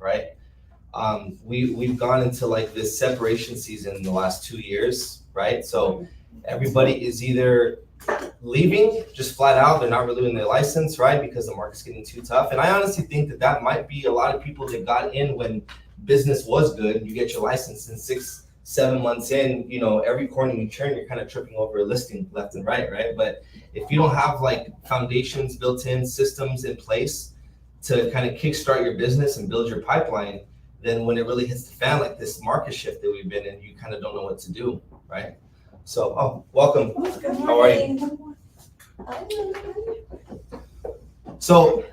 right? We've gone into like this separation season in the last 2 years, right? So everybody is either leaving just flat out, they're not renewing their license, right? Because the market's getting too tough. And I honestly think that that might be a lot of people that got in when business was good. You get your license in 6-7 months in, you know, every corner you turn, you're kind of tripping over a listing left and right, right? But if you don't have like foundations built in, systems in place to kind of kickstart your business and build your pipeline, then when it really hits the fan, like this market shift that we've been in, you kind of don't know what to do, right? So, welcome. How are you? So,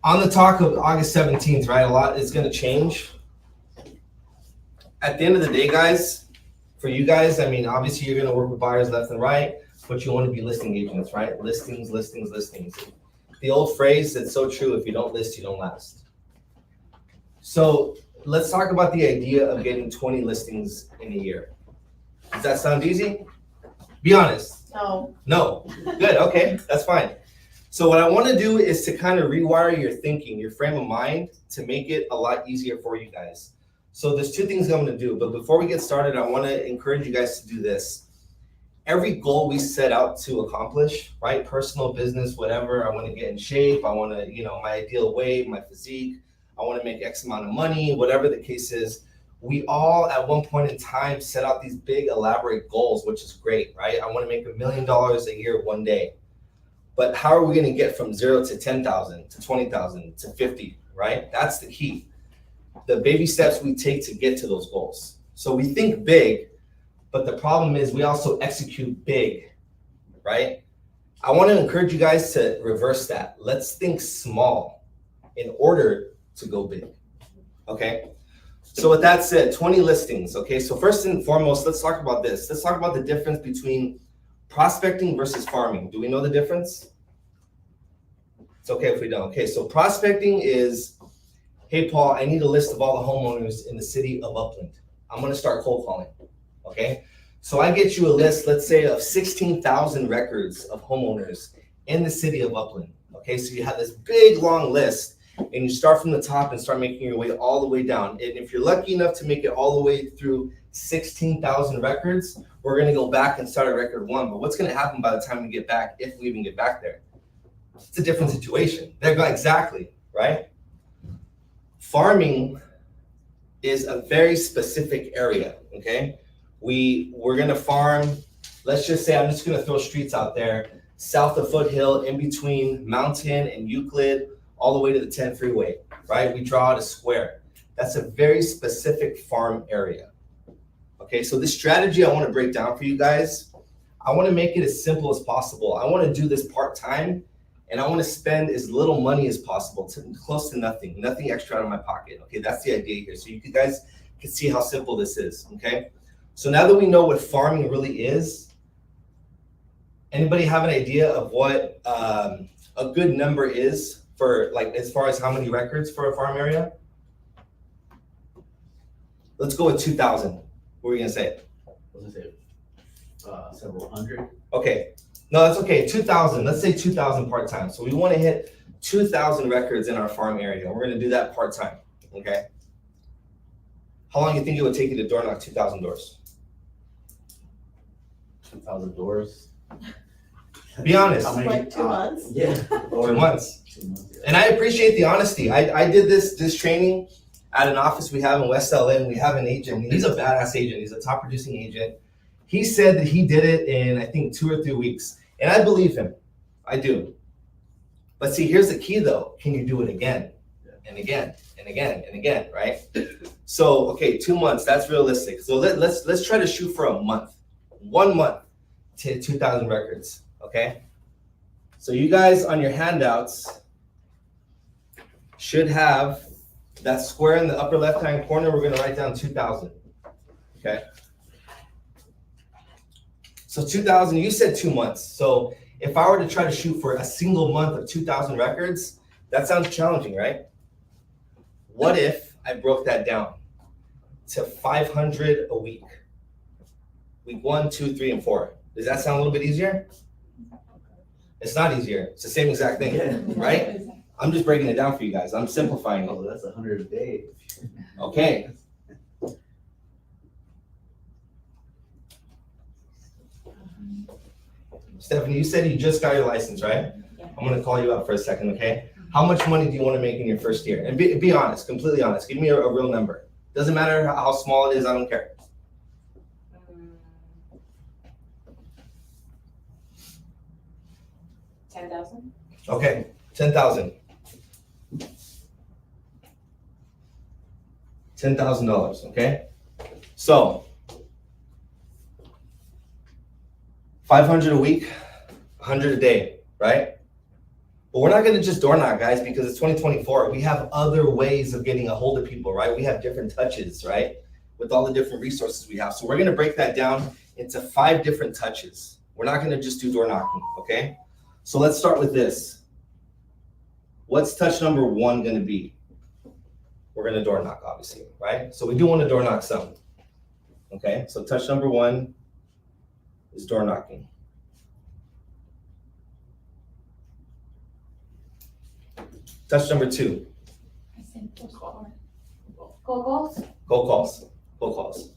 on the talk of August 17th, right, a lot is going to change. At the end of the day, guys, for you guys, I mean, obviously you're going to work with buyers left and right, but you want to be listing agents, right? Listings, listings, listings. The old phrase that's so true, if you don't list, you don't last. So, let's talk about the idea of getting 20 listings in a year. Does that sound easy? Be honest. No. No. Good. Okay. That's fine. So what I want to do is to kind of rewire your thinking, your frame of mind, to make it a lot easier for you guys. So there's 2 things I'm going to do. But before we get started, I want to encourage you guys to do this. Every goal we set out to accomplish, right? Personal, business, whatever. I want to get in shape. I want to, you know, my ideal weight, my physique. I want to make X amount of money, whatever the case is. We all at one point in time set out these big elaborate goals, which is great, right? I want to make $1 million a year one day. But how are we going to get from 0 to 10,000 to 20,000 to 50, right? That's the key. The baby steps we take to get to those goals. So we think big, but the problem is we also execute big, right? I want to encourage you guys to reverse that. Let's think small in order to go big, okay? So with that said, 20 listings, okay? So first and foremost, let's talk about this. Let's talk about the difference between prospecting versus farming. Do we know the difference? It's okay if we don't. Okay, so prospecting is, hey, Paul, I need a list of all the homeowners in the city of Upland. I'm gonna start cold calling, okay? So I get you a list, let's say, of 16,000 records of homeowners in the city of Upland, okay? So you have this big, long list, and you start from the top and start making your way all the way down. And if you're lucky enough to make it all the way through 16,000 records, we're gonna go back and start at record 1. But what's gonna happen by the time we get back, if we even get back there? It's a different situation. Exactly, right? Farming is a very specific area, okay? We're gonna farm, let's just say, I'm just gonna throw streets out there, south of Foothill, in between Mountain and Euclid, all the way to the 10 freeway, right? We draw out a square. That's a very specific farm area. Okay, so this strategy I want to break down for you guys. I want to make it as simple as possible. I want to do this part-time, and I want to spend as little money as possible, close to nothing extra out of my pocket. Okay, that's the idea here. So you guys can see how simple this is, okay? So now that we know what farming really is, anybody have an idea of what a good number is for, like, as far as how many records for a farm area? Let's go with 2,000. What were you gonna say? I was gonna say several hundred. Okay, no, that's okay. 2,000. Let's say 2,000 part-time. So we want to hit 2,000 records in our farm area. We're gonna do that part-time. Okay. How long do you think it would take you to door knock 2,000 doors? 2,000 doors. Be honest. Like 2 months? Yeah. 2 months. 2 months, yeah. And I appreciate the honesty. I did this training at an office we have in West LA, and we have an agent. He's a badass agent. He's a top producing agent. He said that he did it in, I think, 2 or 3 weeks. And I believe him. I do. But see, here's the key though. Can you do it again and again and again and again, right? So, okay, 2 months, that's realistic. So let's try to shoot for a month. 1 month to hit 2,000 records, okay? So you guys on your handouts should have that square in the upper left-hand corner. We're gonna write down 2,000, okay? So 2,000, you said 2 months. So if I were to try to shoot for a single month of 2,000 records, that sounds challenging, right? What if I broke that down to 500 a week? Week 1, 2, 3, and 4. Does that sound a little bit easier? It's not easier. It's the same exact thing, right? I'm just breaking it down for you guys. I'm simplifying Oh, it. that's 100 a day. Okay. Stephanie, you said you just got your license, right? Yeah. I'm gonna call you up for a second, okay? How much money do you wanna make in your first year? And be honest, completely honest. Give me a real number. Doesn't matter how small it is, I don't care. 10,000. Okay, 10,000. $10,000, okay? So 500 a week, 100 a day, right? But we're not gonna just door knock, guys, because it's 2024. We have other ways of getting a hold of people, right? We have different touches, right? With all the different resources we have. So we're gonna break that down into 5 different touches. We're not gonna just do door knocking, okay? So let's start with this. What's touch number 1 gonna be? We're gonna door knock, obviously, right? So we do wanna door knock some, okay? So touch number 1 is door knocking. Touch number 2, I said Call. Cocos. cold calls, cold calls.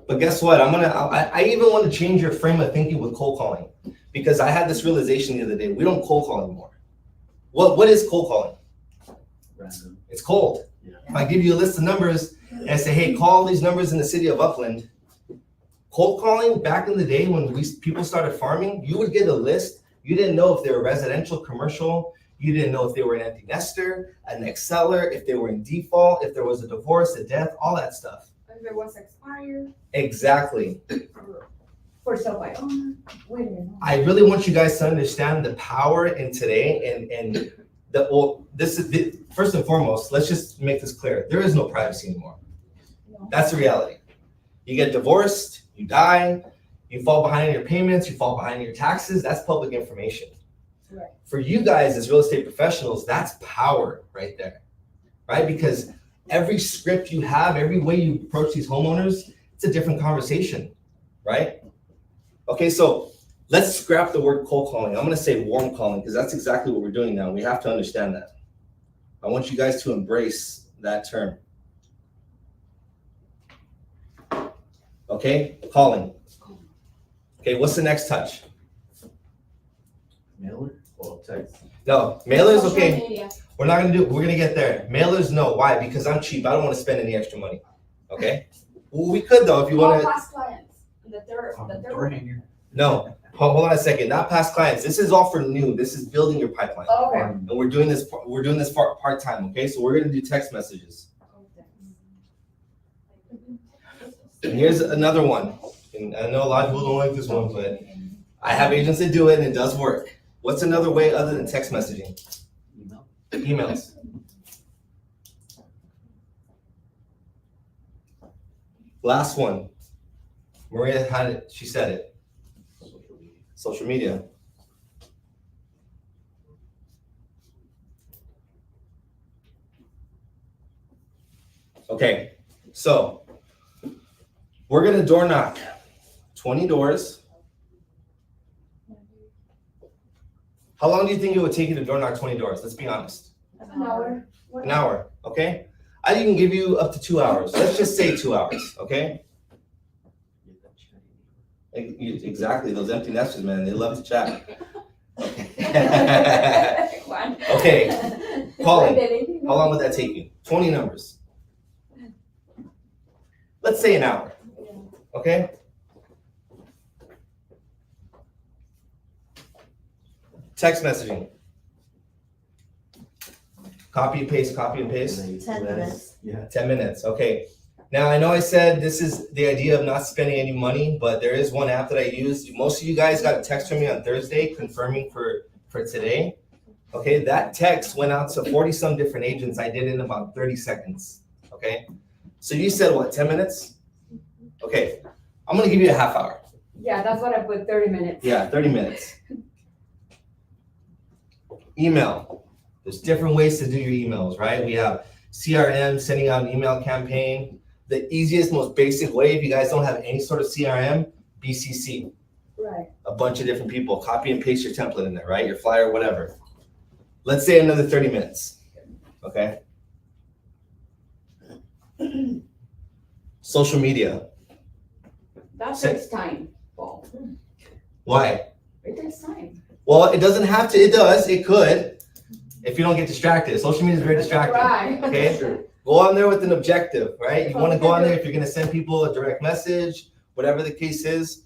But guess what? I even want to change your frame of thinking with cold calling, because I had this realization the other day. We don't cold call anymore. What is cold calling? Random. It's cold. Yeah. If I give you a list of numbers and I say, hey, call these numbers in the city of Upland. Cold calling back in the day when people started farming, you would get a list. You didn't know if they were residential, commercial. You didn't know if they were an empty nester, an ex-seller, if they were in default, if there was a divorce, a death, all that stuff. If it was expired. Exactly. For sale by owner. Wait a minute. I really want you guys to understand the power in today and this is first and foremost, let's just make this clear. There is no privacy anymore. No. That's the reality. You get divorced, you die, you fall behind in your payments, you fall behind in your taxes, that's public information. Right. For you guys as real estate professionals, that's power right there, right? Because every script you have, every way you approach these homeowners, it's a different conversation, right? Okay, so let's scrap the word cold calling. I'm gonna say warm calling because that's exactly what we're doing now. We have to understand that. I want you guys to embrace that term. Okay, calling. Okay, what's the next touch? Mailer or text? No, mailers, Social okay. media. We're gonna get there. Mailers, no. Why? Because I'm cheap. I don't want to spend any extra money. Okay? Well, we could though if you All want to. past clients. The third Door hanger. No, hold on a second. Not past clients. This is all for new. This is building your pipeline. Oh, okay. And we're doing this. We're doing this part time. Okay, so we're gonna do text messages. And here's another one. And I know a lot of people don't like this one, but I have agents that do it and it does work. What's another way other than text messaging? Email. Emails. Last one. Maria had it. She said it. Social media. Social media. Okay, so we're gonna door knock 20 doors. How long do you think it would take you to door knock 20 doors? Let's be honest. An hour. An hour, okay? I even give you up to 2 hours. Let's just say 2 hours, okay? Exactly, those empty nesters, man, they love to chat. Okay. Okay, calling. How long would that take you? 20 numbers. Let's say an hour, okay? Text messaging. Copy and paste, copy and paste. 10 minutes. Yeah. 10 minutes, okay. Now, I know I said this is the idea of not spending any money, but there is one app that I use. Most of you guys got a text from me on Thursday confirming for today. Okay, that text went out to 40-some different agents. I did it in about 30 seconds, okay? So you said what, 10 minutes? Okay, I'm gonna give you a half hour. Yeah, that's what I put, 30 minutes. Yeah, 30 minutes. Email. There's different ways to do your emails, right? We have CRM, sending out an email campaign. The easiest, most basic way, if you guys don't have any sort of CRM, BCC. Right. A bunch of different people. Copy and paste your template in there, right? Your flyer, whatever. Let's say another 30 minutes, okay? Social media, That Say- takes time, Paul. why? It takes time. Well, it doesn't have to, it does, it could, if you don't get distracted. Social media is very distracting, Right. okay? Sure. Go on there with an objective, right? You wanna go on there if you're gonna send people a direct message, whatever the case is.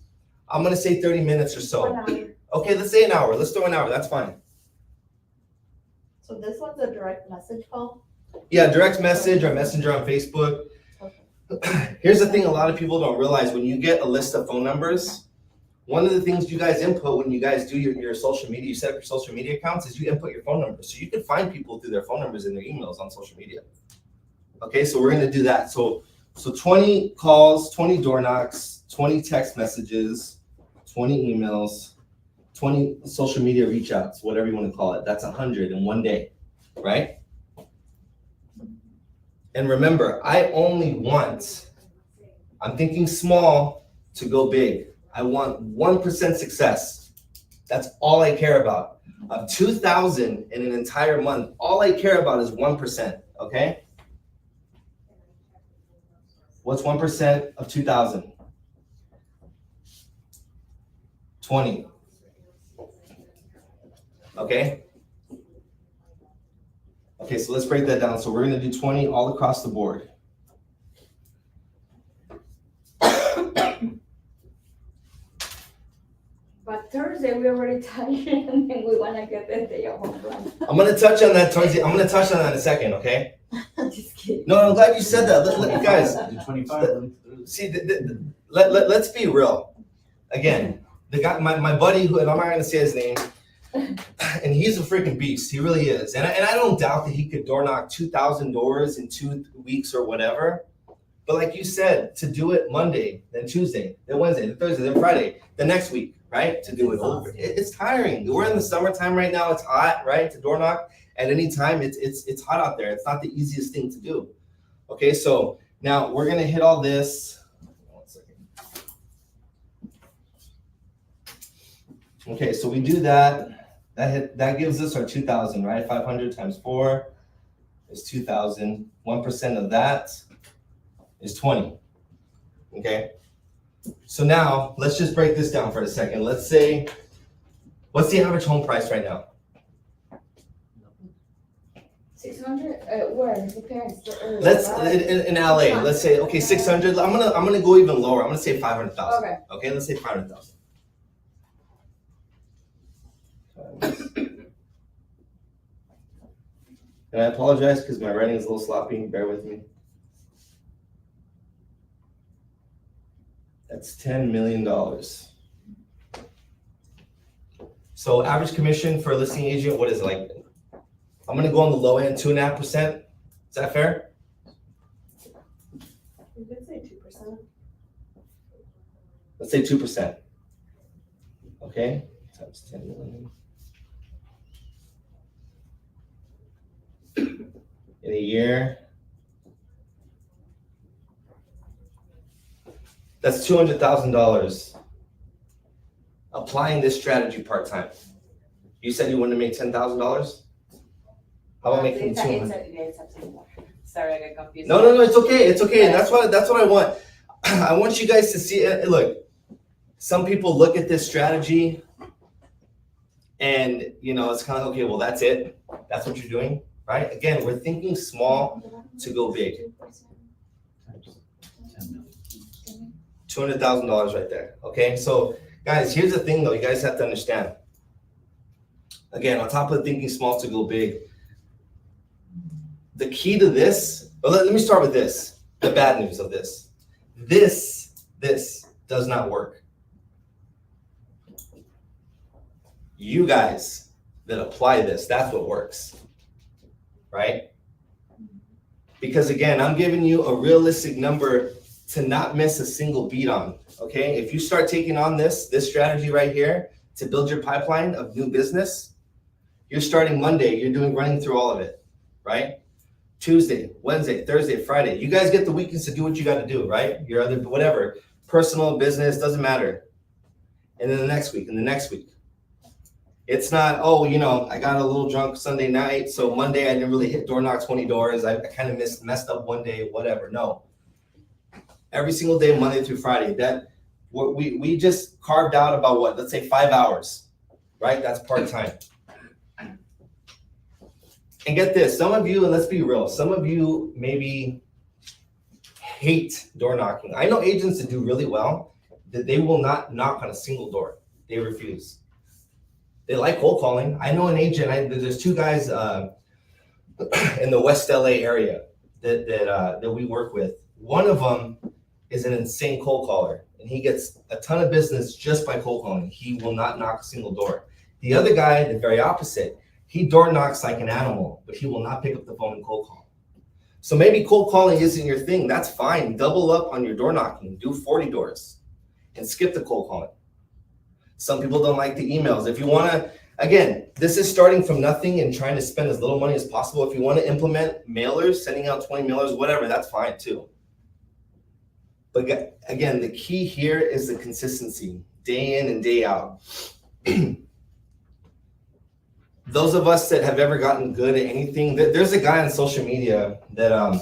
I'm gonna say 30 minutes or so. 1 hour. Okay, let's say an hour, let's throw an hour, that's fine. So this one's a direct message call? Yeah, direct message or messenger on Facebook. Okay. Here's the thing a lot of people don't realize, when you get a list of phone numbers, one of the things you guys input when you guys do your social media, you set up your social media accounts, is you input your phone numbers. So you can find people through their phone numbers and their emails on social media. Okay, so we're gonna do that. So 20 calls, 20 door knocks, 20 text messages, 20 emails, 20 social media reach outs, whatever you wanna call it. That's 100 in one day, right? And remember, I'm thinking small to go big. I want 1% success. That's all I care about. Of 2,000 in an entire month, all I care about is 1%, okay? What's 1% of 2,000? 20. Okay? Okay, so let's break that down. So we're gonna do 20 all across the board. But Thursday, we already tired and then we wanna get the day of home run. I'm gonna touch on that in a second, okay? Just kidding. No, I'm glad you said that. Guys, Do 25. see, let's be real. Again, the guy, my buddy, who, and I'm not gonna say his name, and he's a freaking beast. He really is. And I don't doubt that he could door knock 2,000 doors in 2 weeks or whatever. But like you said, to do it Monday, then Tuesday, then Wednesday, then Thursday, then Friday, the next week, right? To do it over. It's tiring. We're in the summertime right now. It's hot, right? To door knock at any time. It's hot out there. It's not the easiest thing to do. Okay, so now we're gonna hit all this. 1 second. Okay, so we do that. That gives us our 2,000, right? 500 times 4 is 2,000. 1% of that is 20. Okay? So now let's just break this down for a second. Let's say, what's the average home price right now? 600, where, depends. Let's in LA, let's say, okay, 600. I'm gonna go even lower. I'm gonna say 500,000. Okay. Okay, let's say 500,000. And I apologize because my writing is a little sloppy. Bear with me. That's $10 million. So average commission for a listing agent, what is it like? I'm gonna go on the low end, 2.5%. Is that fair? You could say 2%. Let's say 2%. Okay, times 10 million. In a year, that's $200,000 applying this strategy part-time. You said you wanted to make $10,000? How about making 200? Sorry, I got confused. No, it's okay, it's okay. And that's what I want. I want you guys to see it. Look, some people look at this strategy and, it's kind of, okay, well, that's it. That's what you're doing, right? Again, we're thinking small to go big. Times 10 million. $200,000 right there, okay? So, guys, here's the thing, though. You guys have to understand. Again, on top of thinking small to go big, the key to this, well, let me start with this, the bad news of this. This does not work. You guys that apply this, that's what works, right? Because again, I'm giving you a realistic number to not miss a single beat on, okay? If you start taking on this strategy right here to build your pipeline of new business, you're starting Monday, you're running through all of it, right? Tuesday, Wednesday, Thursday, Friday. You guys get the weekends to do what you got to do, right? Your other, whatever, personal, business, doesn't matter. And then the next week, and the next week. It's not, oh, you know, I got a little drunk Sunday night, so Monday I didn't really hit door knock 20 doors. I kind of messed up one day, whatever. No. Every single day, Monday through Friday. That we just carved out about what? Let's say 5 hours, right? That's part-time. And get this, some of you, and let's be real, some of you maybe hate door knocking. I know agents that do really well, that they will not knock on a single door. They refuse. They like cold calling. I know an agent, there's two guys in the West LA area that we work with. One of them is an insane cold caller, and he gets a ton of business just by cold calling. He will not knock a single door. The other guy, the very opposite, he door knocks like an animal, but he will not pick up the phone and cold call. So maybe cold calling isn't your thing. That's fine. Double up on your door knocking. Do 40 doors and skip the cold calling. Some people don't like the emails. If you want to, again, this is starting from nothing and trying to spend as little money as possible. If you want to implement mailers, sending out 20 mailers, whatever, that's fine too. But again, the key here is the consistency, day in and day out. Those of us that have ever gotten good at anything, there's a guy on social media that I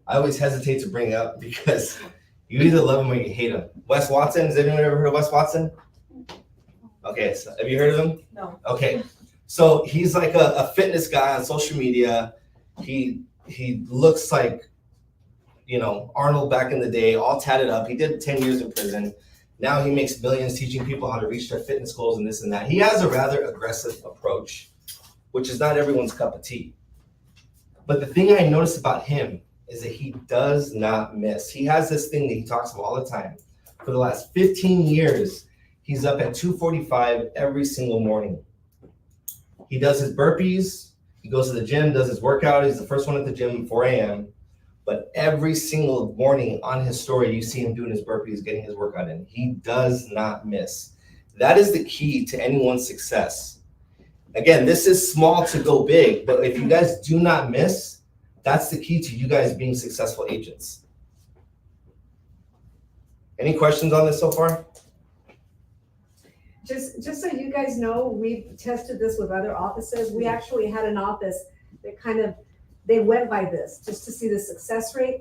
always hesitate to bring up because you either love him or you hate him. Wes Watson, has anyone ever heard of Wes Watson? Okay, so have you heard of him? No. Okay, so he's like a fitness guy on social media. He looks like, you know, Arnold back in the day, all tatted up. He did 10 years in prison. Now he makes millions teaching people how to reach their fitness goals and this and that. He has a rather aggressive approach, which is not everyone's cup of tea. But the thing I notice about him is that he does not miss. He has this thing that he talks about all the time. For the last 15 years, he's up at 2:45 every single morning. He does his burpees. He goes to the gym, does his workout. He's the first one at the gym at 4 a.m. But every single morning on his story, you see him doing his burpees, getting his workout in. He does not miss. That is the key to anyone's success. Again, this is small to go big, but if you guys do not miss, that's the key to you guys being successful agents. Any questions on this so far? Just so you guys know, we've tested this with other offices. We actually had an office that they went by this just to see the success rate,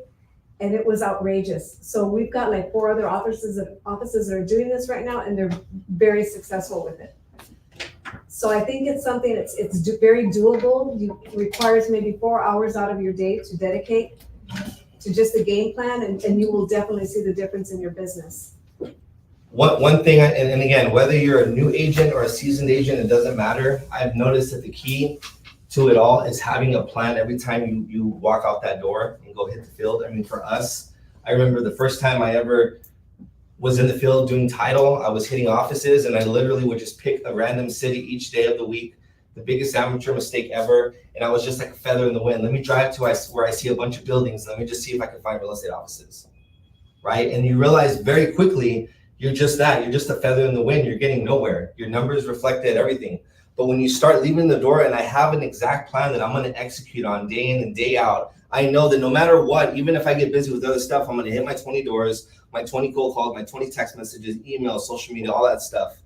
and it was outrageous. So we've got like 4 other offices that are doing this right now, and they're very successful with it. So I think it's something it's very doable. It requires maybe 4 hours out of your day to dedicate to just the game plan, and you will definitely see the difference in your business. One thing, and again, whether you're a new agent or a seasoned agent, it doesn't matter. I've noticed that the key to it all is having a plan every time you walk out that door and go hit the field. I mean, for us, I remember the first time I ever was in the field doing title, I was hitting offices, and I literally would just pick a random city each day of the week, the biggest amateur mistake ever, and I was just like a feather in the wind. Let me drive to where I see a bunch of buildings, let me just see if I can find real estate offices, right? And you realize very quickly, you're just that, you're just a feather in the wind, you're getting nowhere. Your numbers reflected everything. But when you start leaving the door and I have an exact plan that I'm going to execute on day in and day out, I know that no matter what, even if I get busy with other stuff, I'm going to hit my 20 doors, my 20 cold calls, my 20 text messages, emails, social media, all that stuff.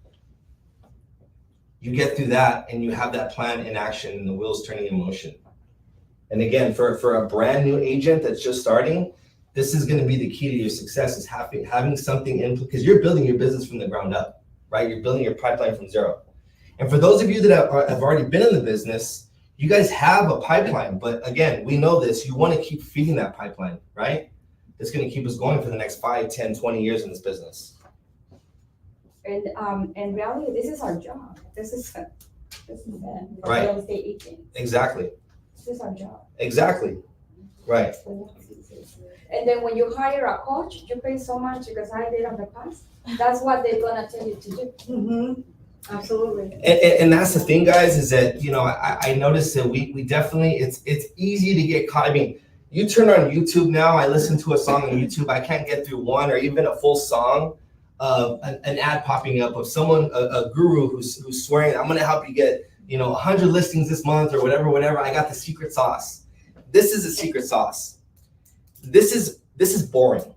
You get through that and you have that plan in action and the wheels turning in motion. And again, for a brand new agent that's just starting, this is going to be the key to your success, is having something in, because you're building your business from the ground up, right? You're building your pipeline from zero. And for those of you that have already been in the business, you guys have a pipeline. But again, we know this. You want to keep feeding that pipeline, right? It's going to keep us going for the next 5, 10, 20 years in this business. And in reality, this is our job. This is it. Right. Real estate agent. Exactly. This is our job. Exactly. Right. And then when you hire a coach, you pay so much, because I did in the past. That's what they're gonna tell you to do. Mm-hmm. Absolutely. And that's the thing, guys, is that, you know, I noticed that we definitely, it's easy to get caught. I mean, you turn on YouTube now, I listen to a song on YouTube, I can't get through one or even a full song of an ad popping up of someone, a guru who's swearing, I'm gonna help you get, 100 listings this month or whatever. I got the secret sauce. This is a secret sauce. This is boring,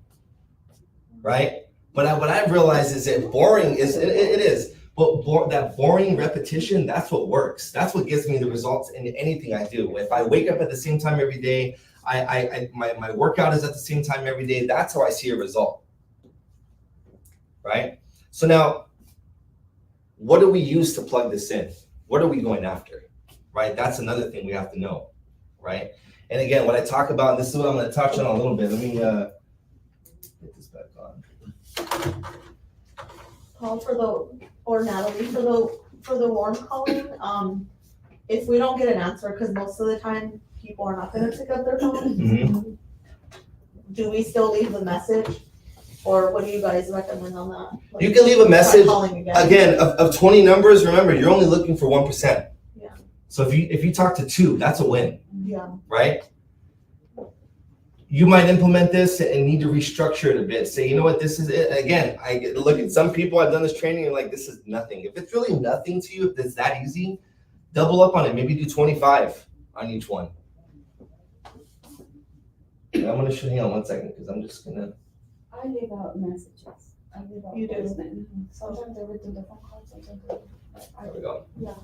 right? But what I've realized is that boring is, it is, But that boring repetition, that's what works. That's what gives me the results in anything I do. If I wake up at the same time every day, my workout is at the same time every day, that's how I see a result, right? So now, what do we use to plug this in? What are we going after, right? That's another thing we have to know, right? And again, what I talk about, and this is what I'm going to touch on a little bit. Let me get this back on. Paul, or Natalie, for the warm calling, if we don't get an answer, because most of the time people are not gonna pick up their phone, Mhm. do we still leave the message? Or what do you guys recommend on that? Like, You can leave a try message. calling again? Again, of 20 numbers, remember, you're only looking for 1%. Yeah. So if you talk to 2, that's a win, Yeah, right? You might implement this and need to restructure it a bit. Say, you know what, this is it. Again, look at some people, I've done this training, and like, this is nothing. If it's really nothing to you, if it's that easy, double up on it. Maybe do 25 on each one. And I'm gonna hang on one second, because I'm just gonna. I leave out messages. I leave out You do? voicemail. Sometimes I would do the phone call, sometimes I There we go. yeah.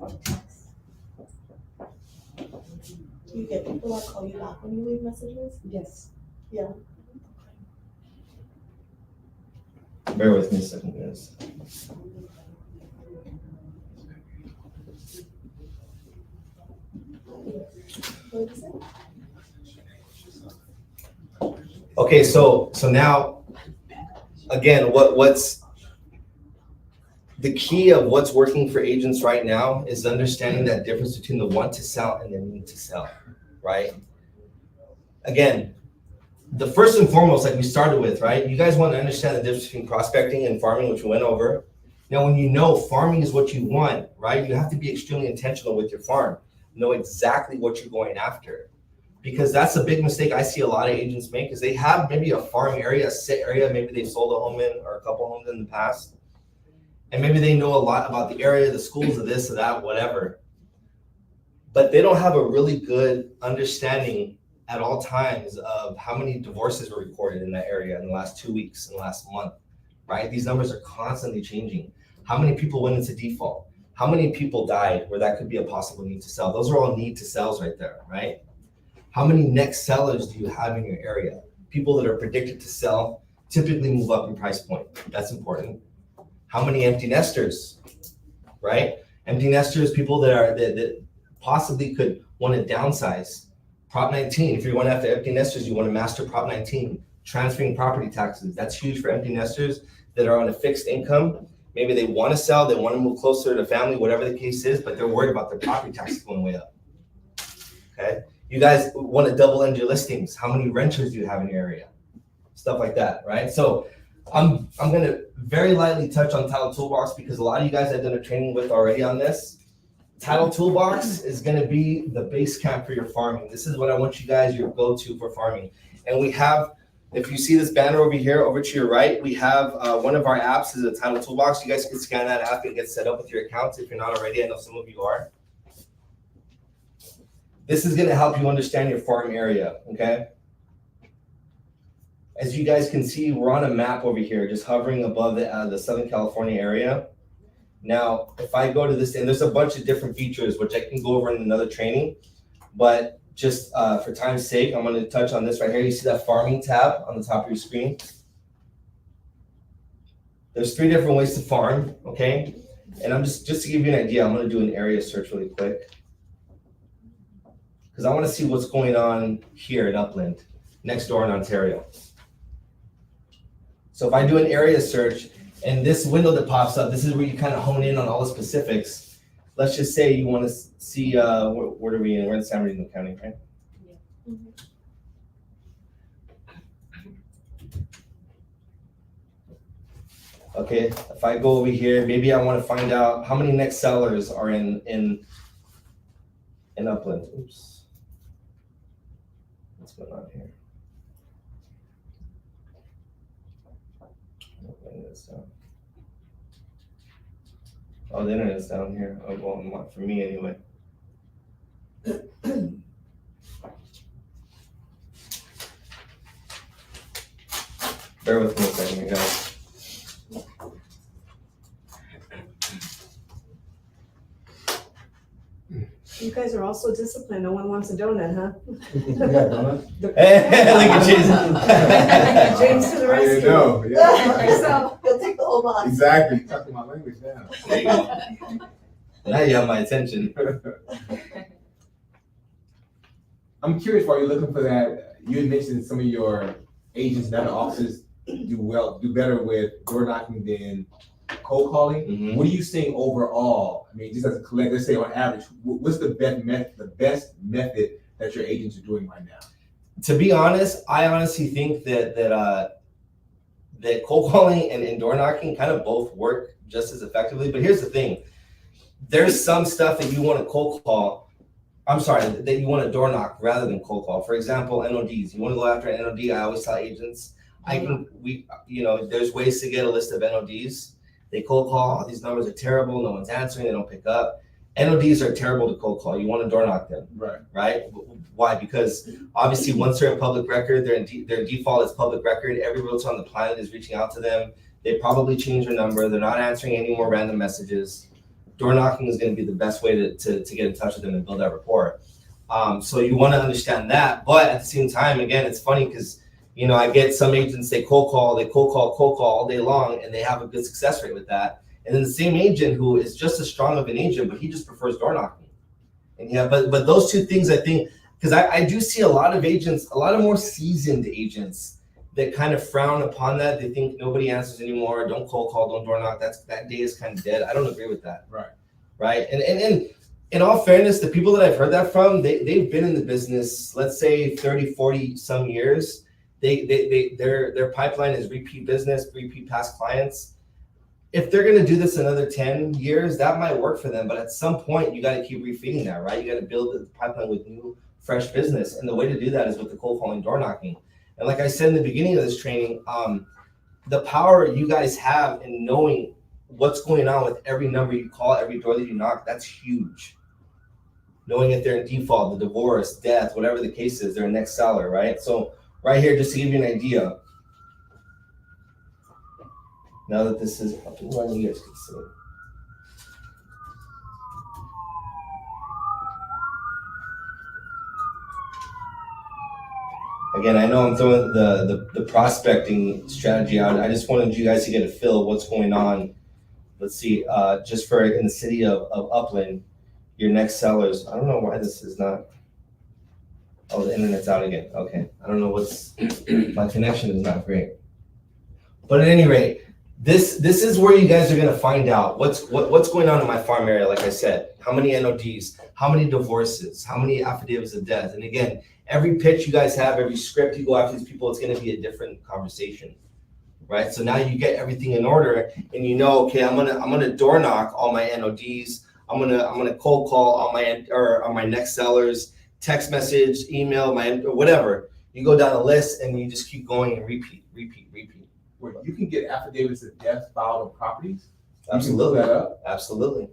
or text. You get people that call you back when you leave messages? Yes. Yeah. Bear with me a second, guys. What is it? Okay, so now, again, what's the key of what's working for agents right now is understanding that difference between the want to sell and the need to sell, right? Again, the first and foremost, like we started with, right? You guys want to understand the difference between prospecting and farming, which we went over. Now, when you know farming is what you want, right? You have to be extremely intentional with your farm. Know exactly what you're going after. Because that's a big mistake I see a lot of agents make, is they have maybe a farm area, a set area, maybe they've sold a home in or a couple homes in the past. And maybe they know a lot about the area, the schools, of this, or that, whatever. But they don't have a really good understanding at all times of how many divorces were recorded in that area in the last 2 weeks, in the last month, right? These numbers are constantly changing. How many people went into default? How many people died where that could be a possible need to sell? Those are all need to sells right there, right? How many next sellers do you have in your area? People that are predicted to sell typically move up in price point. That's important. How many empty nesters, right? Empty nesters, people that possibly could want to downsize. Prop 19, if you're going after empty nesters, you want to master Prop 19, transferring property taxes. That's huge for empty nesters that are on a fixed income. Maybe they want to sell, they want to move closer to family, whatever the case is, but they're worried about their property taxes going way up. Okay? You guys want to double end your listings. How many renters do you have in your area? Stuff like that, right? So I'm gonna very lightly touch on Title Toolbox because a lot of you guys I've done a training with already on this. Title Toolbox is gonna be the base camp for your farming. This is what I want you guys, your go-to for farming. And we have, if you see this banner over here, over to your right, we have one of our apps is a Title Toolbox. You guys can scan that app and get set up with your accounts if you're not already. I know some of you are. This is gonna help you understand your farm area, okay? As you guys can see, we're on a map over here, just hovering above the Southern California area. Now, if I go to this, and there's a bunch of different features, which I can go over in another training, but just for time's sake, I'm gonna touch on this right here. You see that farming tab on the top of your screen? There's 3 different ways to farm, okay? And I'm just to give you an idea, I'm gonna do an area search really quick. Because I wanna see what's going on here in Upland, next door in Ontario. So if I do an area search and this window that pops up, this is where you kind of hone in on all the specifics. Let's just say you want to see, what are we in? We're in San Bernardino County, right? Yeah. Okay, if I go over here, maybe I want to find out how many next sellers are in Upland. Oops. What's going on here? Oh, the internet's down here. Oh, well, not for me anyway. Bear with me a second, you guys. are all so disciplined. No one wants a donut, huh? Look at Jason. James to the I didn't rescue. know, yeah. So, He'll take the whole box. Exactly, talking my language now. There you go. Now you have my attention. I'm curious, while you're looking for that, you had mentioned some of your agents and other offices do better with door knocking than cold calling. Mhm. What are you seeing overall? I mean, just as a collective, let's say on average, what's the best method that your agents are doing right now? To be honest, I honestly think that cold calling and door knocking kind of both work just as effectively. But here's the thing: there's some stuff that you want to cold call. I'm sorry, that you want to door knock rather than cold call. For example, NODs. You want to go after an NOD. I always tell agents, there's ways to get a list of NODs. They cold call. These numbers are terrible. No one's answering. They don't pick up. NODs are terrible to cold call. You want to door knock them, right? Why? Because obviously, once they're in public record, their default is public record. Every realtor on the planet is reaching out to them. They probably changed their number. They're not answering any more random messages. Door knocking is going to be the best way to get in touch with them and build that rapport. So you want to understand that, but at the same time, again, it's funny because I get some agents, they cold call all day long, and they have a good success rate with that. And then the same agent who is just as strong of an agent, but he just prefers door knocking. And but those two things, I think, because I do see a lot of agents, a lot of more seasoned agents that kind of frown upon that. They think nobody answers anymore. Don't cold call, don't door knock. That day is kind of dead. I don't agree with that. Right. And in all fairness, the people that I've heard that from, they've been in the business, let's say 30, 40 some years. Their pipeline is repeat business, repeat past clients. If they're going to do this another 10 years, that might work for them. But at some point, you got to keep refeeding that, right? You got to build the pipeline with new, fresh business. And the way to do that is with the cold calling, door knocking. And like I said in the beginning of this training, the power you guys have in knowing what's going on with every number you call, every door that you knock, that's huge. Knowing if they're in default, the divorce, death, whatever the case is, they're a next seller, right? So right here, just to give you an idea, now that this is up and running, you guys can see it. Again, I know I'm throwing the prospecting strategy out. I just wanted you guys to get a feel of what's going on. Let's see, just for in the city of Upland, your next sellers. I don't know why this is not. Oh, the internet's out again. Okay, I don't know my connection is not great. But at any rate, this is where you guys are gonna find out what's going on in my farm area. Like I said, how many NODs, how many divorces, how many affidavits of death, and again, every pitch you guys have, every script you go after these people, it's going to be a different conversation, right? So now you get everything in order, and okay, I'm gonna door knock all my NODs. I'm gonna cold call all my next sellers, text message, email, or whatever. You go down a list and you just keep going and repeat. Where you can get affidavits of death filed on properties. Absolutely, You can look that up. absolutely,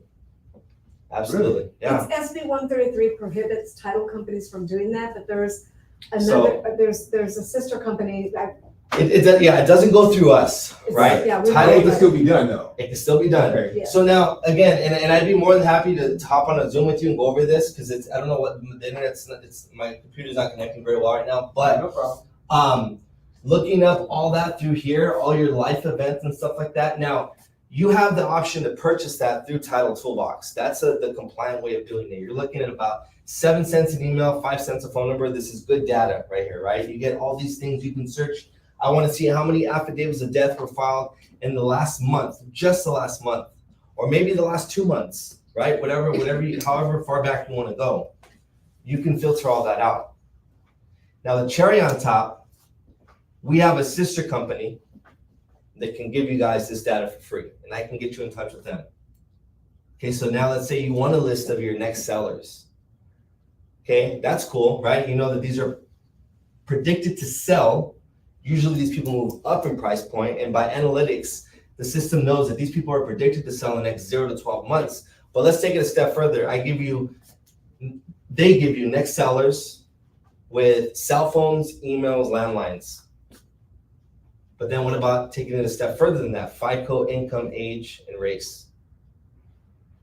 Really? yeah. it's SB 133 prohibits title companies from doing that, but there's another, there's a sister company that. It doesn't go through us, right? Yeah, It can still be done though. It can still be done. Okay. Yeah. So now, again, and I'd be more than happy to hop on a Zoom with you and go over this because I don't know what the internet's, my computer's not connecting very well right now. But No problem. looking up all that through here, all your life events and stuff like that. Now, you have the option to purchase that through Title Toolbox. That's the compliant way of doing it. You're looking at about 7 cents an email, 5 cents a phone number. This is good data right here, right? You get all these things you can search. I want to see how many affidavits of death were filed in the last month, just the last month, or maybe the last 2 months, right? However far back you want to go. You can filter all that out. Now the cherry on top, we have a sister company that can give you guys this data for free, and I can get you in touch with them. Okay, so now let's say you want a list of your next sellers. Okay, that's cool, right? You know that these are predicted to sell. Usually these people move up in price point, and by analytics, the system knows that these people are predicted to sell in the next 0 to 12 months. But let's take it a step further. They give you next sellers with cell phones, emails, landlines. But then what about taking it a step further than that? FICO, income, age, and race.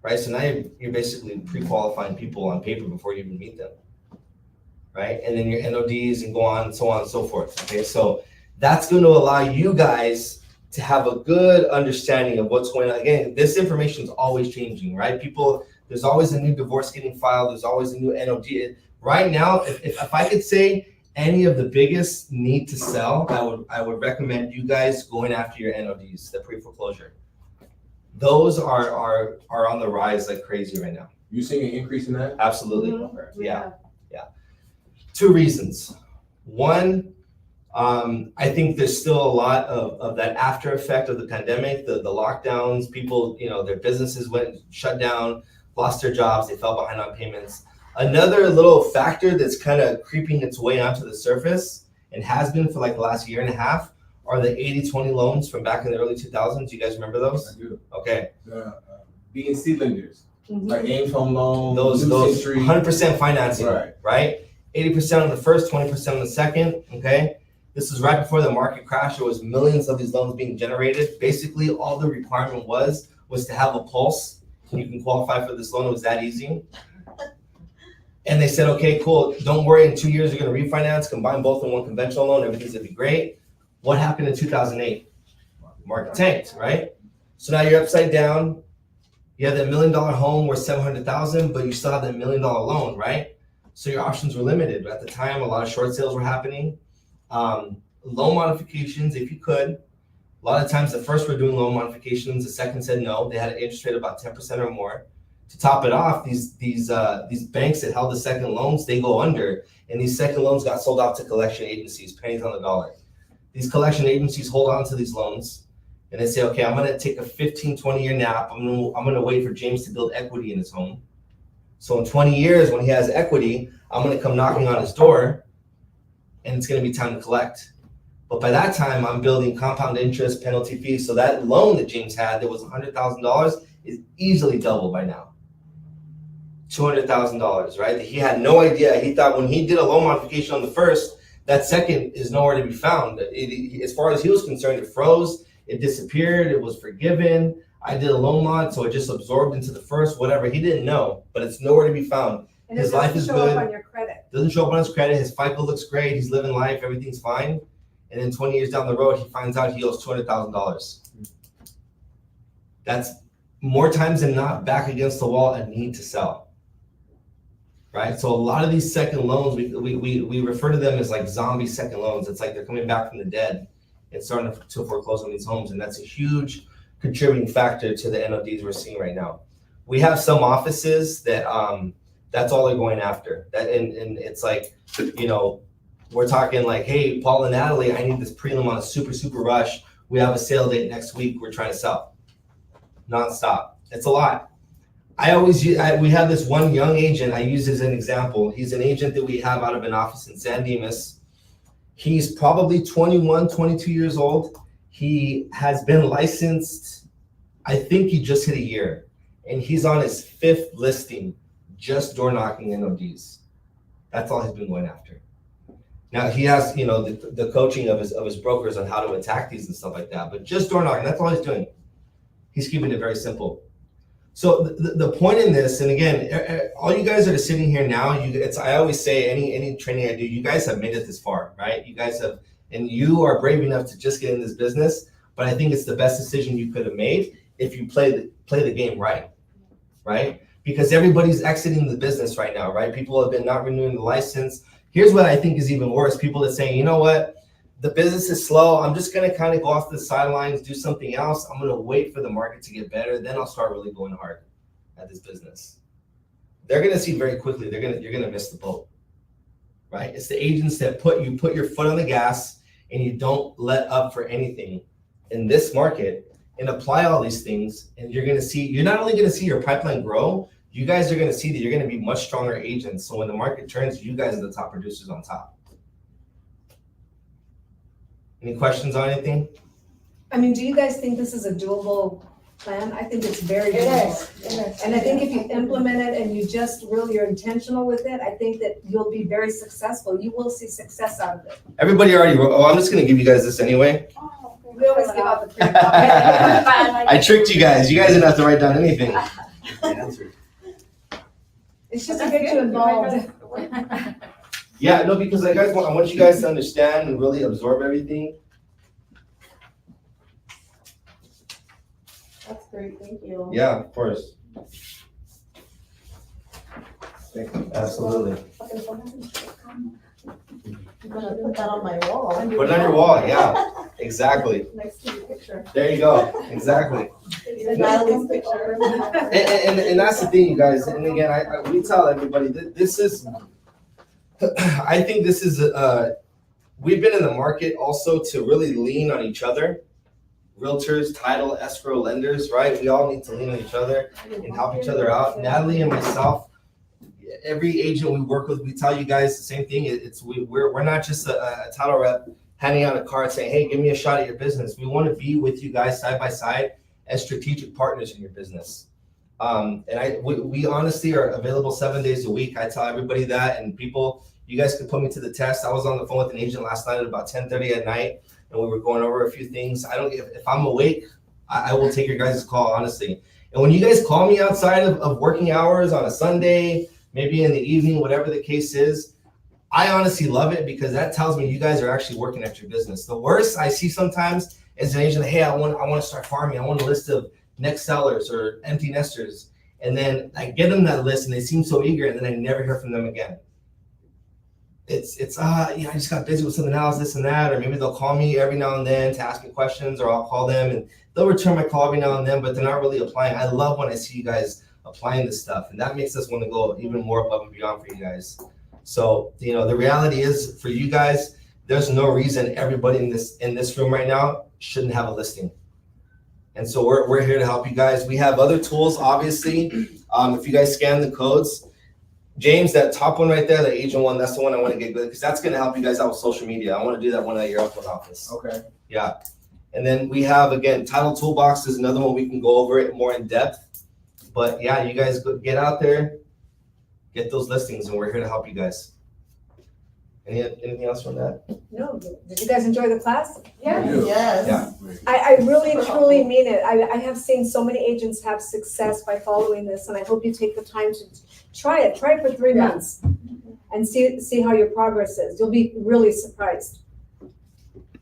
right? So now you're basically pre-qualifying people on paper before you even meet them, right? And then your NODs and go on and so on and so forth, okay? So that's going to allow you guys to have a good understanding of what's going on. Again, this information is always changing, right? People, there's always a new divorce getting filed. There's always a new NOD. Right now, if I could say any of the biggest need to sell, I would recommend you guys going after your NODs, the pre-foreclosure. Those are on the rise like crazy right now. You seeing an increase in that? Absolutely. Mhm. Yeah. Two reasons. One, I think there's still a lot of that after effect of the pandemic, the lockdowns, people, their businesses went shut down, lost their jobs, they fell behind on payments. Another little factor that's kind of creeping its way onto the surface and has been for like the last year and a half are the 80-20 loans from back in the early 2000s. You guys remember those? I do. Okay. The B&C lenders, Mhm. like Ames Home Loan, Those New Century. 100% financing, Right. right? 80% on the first, 20% on the second, okay? This is right before the market crash. There was millions of these loans being generated. Basically, all the requirement was to have a pulse. You can qualify for this loan. It was that easy. And they said, okay, cool. Don't worry. In 2 years, you're going to refinance, combine both in one conventional loan. Everything's going to be great. What happened in 2008? Market tanked, right? So now you're upside down. You have that $1 million home worth $700,000, but you still have that $1 million loan, right? So your options were limited. At the time, a lot of short sales were happening. Loan modifications, if you could. A lot of times, the first were doing loan modifications. The second said no. They had an interest rate of about 10% or more. To top it off, these banks that held the second loans, they go under, and these second loans got sold out to collection agencies, pennies on the dollar. These collection agencies hold on to these loans, and they say, okay, I'm going to take a 15, 20-year nap. I'm going to wait for James to build equity in his home. So in 20 years, when he has equity, I'm going to come knocking on his door, and it's going to be time to collect. But by that time, I'm building compound interest, penalty fees. So that loan that James had that was $100,000 is easily doubled by now. $200,000, right? He had no idea. He thought when he did a loan modification on the first, that second is nowhere to be found. As far as he was concerned, it froze, it disappeared, it was forgiven. I did a loan mod, so it just absorbed into the first, whatever. He didn't know, but it's nowhere to be found. And His it life doesn't is show good. up on your credit. Doesn't show up on his credit. His FICO looks great. He's living life. Everything's fine. And then 20 years down the road, he finds out he owes $200,000. That's more times than not back against the wall, a need to sell. Right? So a lot of these second loans, we refer to them as like zombie second loans. It's like they're coming back from the dead and starting to foreclose on these homes. And that's a huge contributing factor to the NODs we're seeing right now. We have some offices that that's all they're going after. That and it's like, we're talking like, hey, Paul and Natalie, I need this prelim on a super rush. We have a sale date next week. We're trying to sell nonstop. It's a lot. We have this one young agent I use as an example. He's an agent that we have out of an office in San Dimas. He's probably 21, 22 years old. He has been licensed, I think he just hit a year. And he's on his 5th listing, just door knocking NODs. That's all he's been going after. Now he has, the coaching of his brokers on how to attack these and stuff like that. But just door knocking, that's all he's doing. He's keeping it very simple. So the point in this, and again, all you guys that are sitting here now, I always say any training I do, you guys have made it this far, right? You guys have, and you are brave enough to just get in this business. But I think it's the best decision you could have made if you play the game right? Because everybody's exiting the business right now, right? People have been not renewing the license. Here's what I think is even worse. People that say, you know what? The business is slow. I'm just going to kind of go off the sidelines, do something else. I'm going to wait for the market to get better. Then I'll start really going hard at this business. They're going to see very quickly. You're going to miss the boat, right? It's the agents that put your foot on the gas and you don't let up for anything in this market and apply all these things. And you're not only going to see your pipeline grow, you guys are going to see that you're going to be much stronger agents. So when the market turns, you guys are the top producers on top. Any questions on anything? I mean, do you guys think this is a doable plan? I think it's very doable. It is. And I think if you implement it and you're intentional with it, I think that you'll be very successful. You will see success out of it. Everybody already wrote. Oh, I'm just going to give you guys this anyway. We always give out the free copy. I tricked you guys. You guys didn't have to write down anything. Answered. It's just to get you involved. Yeah, no, because I want you guys to understand and really absorb everything. That's great, thank you. Yeah, of course. Absolutely. I'm gonna put that on my wall. Put it on your wall, yeah, exactly. Next to your picture. There you go, exactly. Natalie's picture. And that's the thing, you guys, and again, we tell everybody that this is, I think this is, we've been in the market also to really lean on each other. Realtors, title, escrow, lenders, right? We all need to lean on each other and help each other out. Natalie and myself, every agent we work with, we tell you guys the same thing. We're not just a title rep handing out a card saying, hey, give me a shot at your business. We want to be with you guys side by side as strategic partners in your business. And we honestly are available 7 days a week. I tell everybody that, and people, you guys can put me to the test. I was on the phone with an agent last night at about 10:30 at night, and we were going over a few things. If I'm awake, I will take your guys' call, honestly. And when you guys call me outside of working hours on a Sunday, maybe in the evening, whatever the case is, I honestly love it because that tells me you guys are actually working at your business. The worst I see sometimes is an agent, hey, I want to start farming. I want a list of next sellers or empty nesters. And then I get them that list and they seem so eager, and then I never hear from them again. I just got busy with something else, this and that, or maybe they'll call me every now and then to ask me questions, or I'll call them and they'll return my call every now and then, but they're not really applying. I love when I see you guys applying this stuff, and that makes us want to go even more above and beyond for you guys. So, the reality is for you guys, there's no reason everybody in this room right now shouldn't have a listing. And so we're here to help you guys. We have other tools, obviously. If you guys scan the codes, James, that top one right there, the agent one, that's the one I want to get good, because that's going to help you guys out with social media. I want to do that one at your upload office. Okay. Yeah. And then we have, again, Title Toolbox is another one. We can go over it more in depth. But yeah, you guys get out there, get those listings, and we're here to help you guys. Anything else from that? No, did you guys enjoy the class? Yeah. Yes. Yeah. I really truly mean it. I have seen so many agents have success by following this, and I hope you take the time to try it. Try it for 3 months and see how your progress is. You'll be really surprised.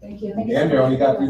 Thank you. Damn, you only got 3 months.